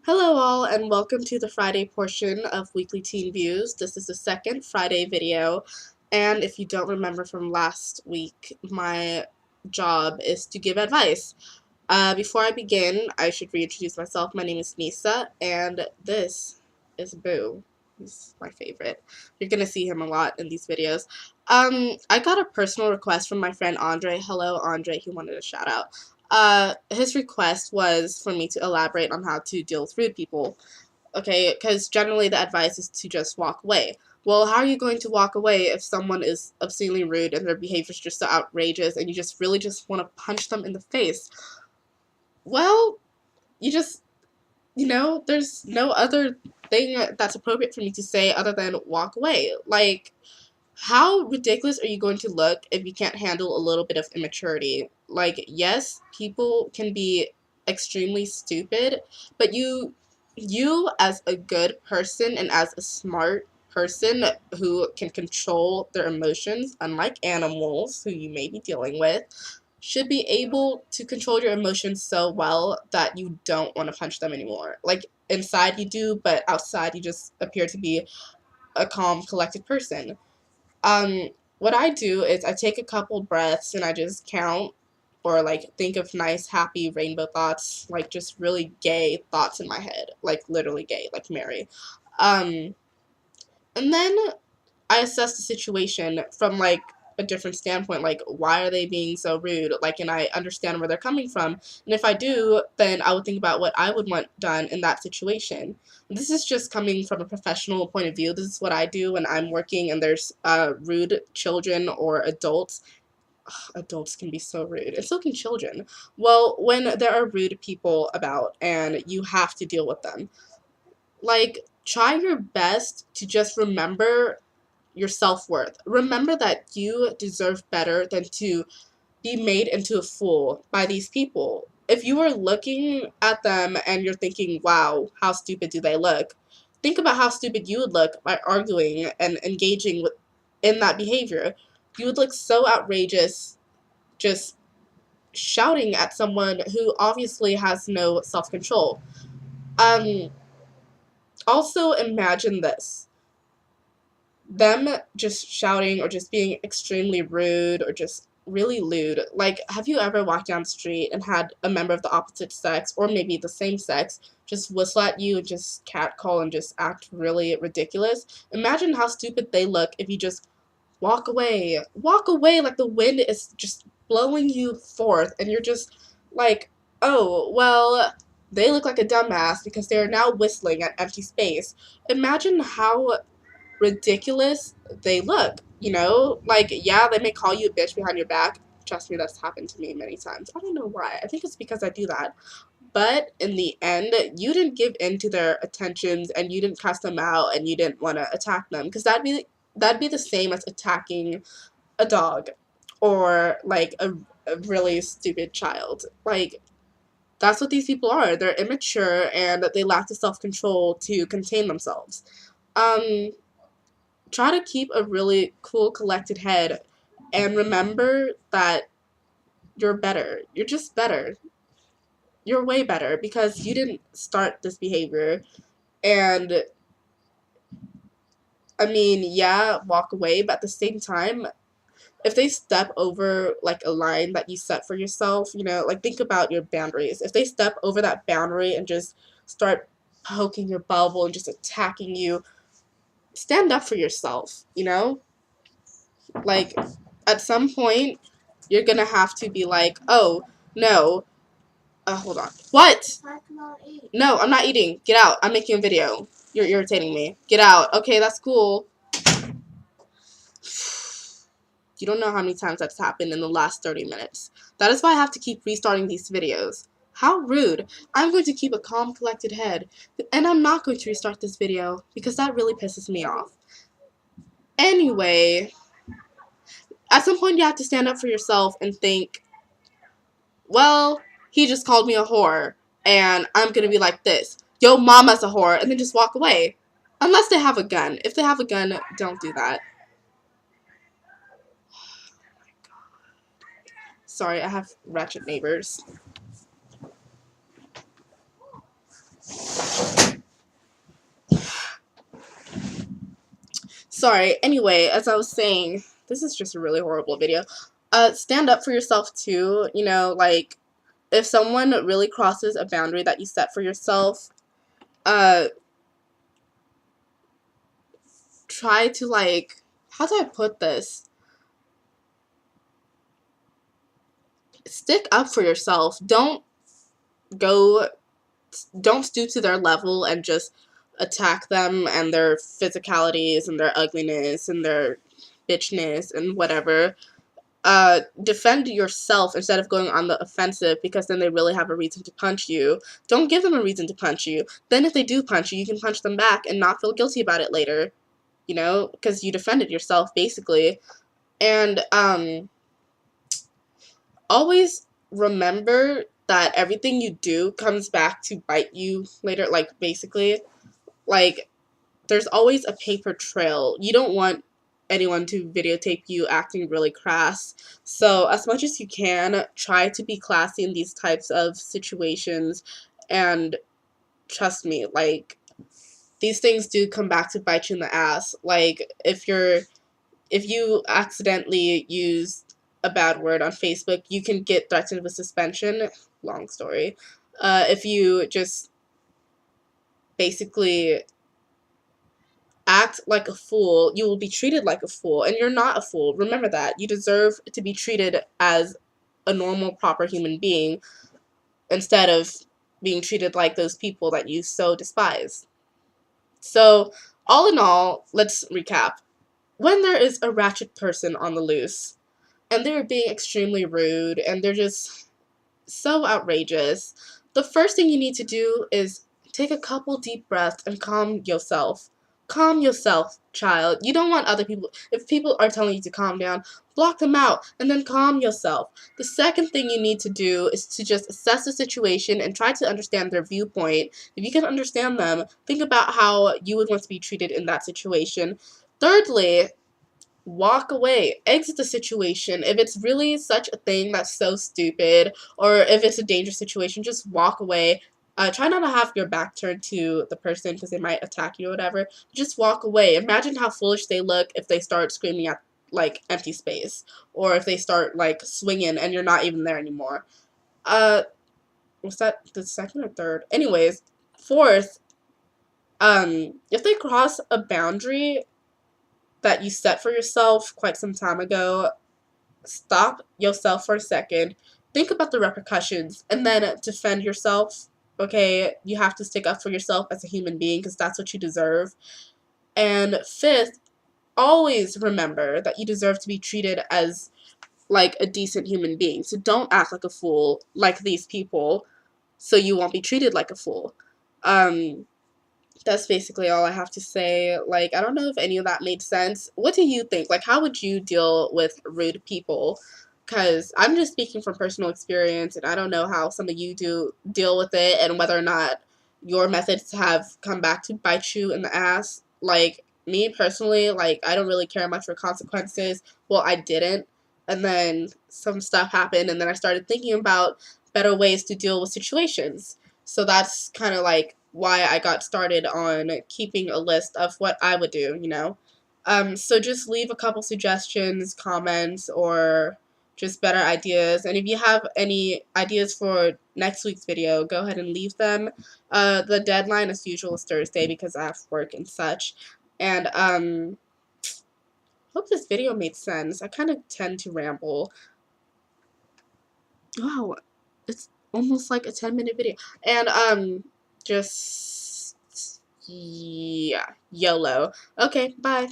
Hello all and welcome to the Friday portion of Weekly Teen Views. This is the second Friday video, and if you don't remember from last week, my job is to give advice. Before I begin, I should reintroduce myself. My name is Nisa, and this is Boo. He's my favorite. You're gonna see him a lot in these videos. I got a personal request from my friend Andre. Hello, Andre. He wanted a shout out. His request was for me to elaborate on how to deal with rude people. Okay, because generally the advice is to just walk away. Well, how are you going to walk away if someone is obscenely rude and their behavior is just so outrageous and you just really just want to punch them in the face? Well, you just, there's no other thing that's appropriate for me to say other than walk away. Like, how ridiculous are you going to look if you can't handle a little bit of immaturity? Like, yes, people can be extremely stupid, but you as a good person and as a smart person who can control their emotions, unlike animals who you may be dealing with, should be able to control your emotions so well that you don't want to punch them anymore. Like, inside you do, but outside you just appear to be a calm, collected person. Um, what I do is I take a couple breaths and I just count or like think of nice, happy rainbow thoughts, like just really gay thoughts in my head, like literally gay, like Mary. Um, and then I assess the situation from like a different standpoint, like why are they being so rude? Like, and I understand where they're coming from. And if I do, then I would think about what I would want done in that situation. This is just coming from a professional point of view. This is what I do when I'm working and there's rude children or adults. Ugh, adults can be so rude, and so can children. Well, when there are rude people about and you have to deal with them, like, try your best to just remember your self-worth. Remember that you deserve better than to be made into a fool by these people. If you are looking at them and you're thinking, wow, how stupid do they look? Think about how stupid you would look by arguing and engaging in that behavior. You would look so outrageous just shouting at someone who obviously has no self-control. Um, Also imagine this. Them just shouting or just being extremely rude or just really lewd. Like, have you ever walked down the street and had a member of the opposite sex or maybe the same sex just whistle at you and just catcall and just act really ridiculous? Imagine how stupid they look if you just walk away. Walk away like the wind is just blowing you forth and you're just like, oh, well, they look like a dumbass because they are now whistling at empty space. Imagine how ridiculous they look, you know? Like, yeah, they may call you a bitch behind your back. Trust me, that's happened to me many times. I don't know why. I think it's because I do that. But in the end, you didn't give in to their attentions and you didn't cuss them out and you didn't want to attack them because that'd be the same as attacking a dog or like a really stupid child. Like, that's what these people are. They're immature and they lack the self-control to contain themselves. Um, Try to keep a really cool, collected head and remember that you're better. You're just better. You're way better because you didn't start this behavior. And I mean, yeah, walk away, but at the same time, if they step over like a line that you set for yourself, like think about your boundaries. If they step over that boundary and just start poking your bubble and just attacking you, stand up for yourself. Like, at some point, you're gonna have to be like, oh, no. Hold on. What? No, I'm not eating. Get out. I'm making a video. You're irritating me. Get out. Okay, that's cool. You don't know how many times that's happened in the last 30 minutes. That is why I have to keep restarting these videos. How rude. I'm going to keep a calm, collected head. And I'm not going to restart this video because that really pisses me off. Anyway, at some point you have to stand up for yourself and think, well, he just called me a whore, and I'm gonna be like this. Yo, mama's a whore, and then just walk away. Unless they have a gun. If they have a gun, don't do that. Sorry, I have ratchet neighbors. sorry. Anyway, as I was saying, this is just a really horrible video. Stand up for yourself too. You know, like, if someone really crosses a boundary that you set for yourself, try to, like, how do I put this? Stick up for yourself. Don't stoop to their level and just attack them and their physicalities and their ugliness and their bitchness and whatever. Defend yourself instead of going on the offensive, because then they really have a reason to punch you. Don't give them a reason to punch you. Then if they do punch you, you can punch them back and not feel guilty about it later, you know, because you defended yourself, basically. And always remember that everything you do comes back to bite you later, like, basically. Like, there's always a paper trail. You don't want anyone to videotape you acting really crass. So as much as you can, try to be classy in these types of situations. And trust me, like, these things do come back to bite you in the ass. Like, if you accidentally use a bad word on Facebook, you can get threatened with suspension. Long story. If you just basically act like a fool, you will be treated like a fool, and you're not a fool. Remember that. You deserve to be treated as a normal, proper human being instead of being treated like those people that you so despise. So, all in all, let's recap. When there is a ratchet person on the loose, and they're being extremely rude, and they're just so outrageous, the first thing you need to do is take a couple deep breaths and calm yourself. Calm yourself, child. You don't want other people, if people are telling you to calm down, block them out and then calm yourself. The second thing you need to do is to just assess the situation and try to understand their viewpoint. If you can understand them, think about how you would want to be treated in that situation. Thirdly, walk away. Exit the situation. If it's really such a thing that's so stupid, or if it's a dangerous situation, just walk away. Try not to have your back turned to the person because they might attack you or whatever. Just walk away. Imagine how foolish they look if they start screaming at, like, empty space, or if they start, like, swinging and you're not even there anymore. Was that the second or third? Anyways, fourth, if they cross a boundary that you set for yourself quite some time ago, stop yourself for a second, think about the repercussions, and then defend yourself. Okay, you have to stick up for yourself as a human being because that's what you deserve. And fifth, always remember that you deserve to be treated as, like, a decent human being. So don't act like a fool like these people so you won't be treated like a fool. That's basically all I have to say. Like, I don't know if any of that made sense. What do you think? Like, how would you deal with rude people? Because I'm just speaking from personal experience, and I don't know how some of you do deal with it, and whether or not your methods have come back to bite you in the ass. Like, me personally, like, I don't really care much for consequences. Well, I didn't. And then some stuff happened, and then I started thinking about better ways to deal with situations. So that's kind of like why I got started on keeping a list of what I would do, you know? So just leave a couple suggestions, comments, or just better ideas. And if you have any ideas for next week's video, go ahead and leave them. The deadline, as usual, is Thursday because I have work and such. And, hope this video made sense. I kind of tend to ramble. Wow, it's almost like a 10-minute video. And, just, yeah, YOLO. Okay, bye.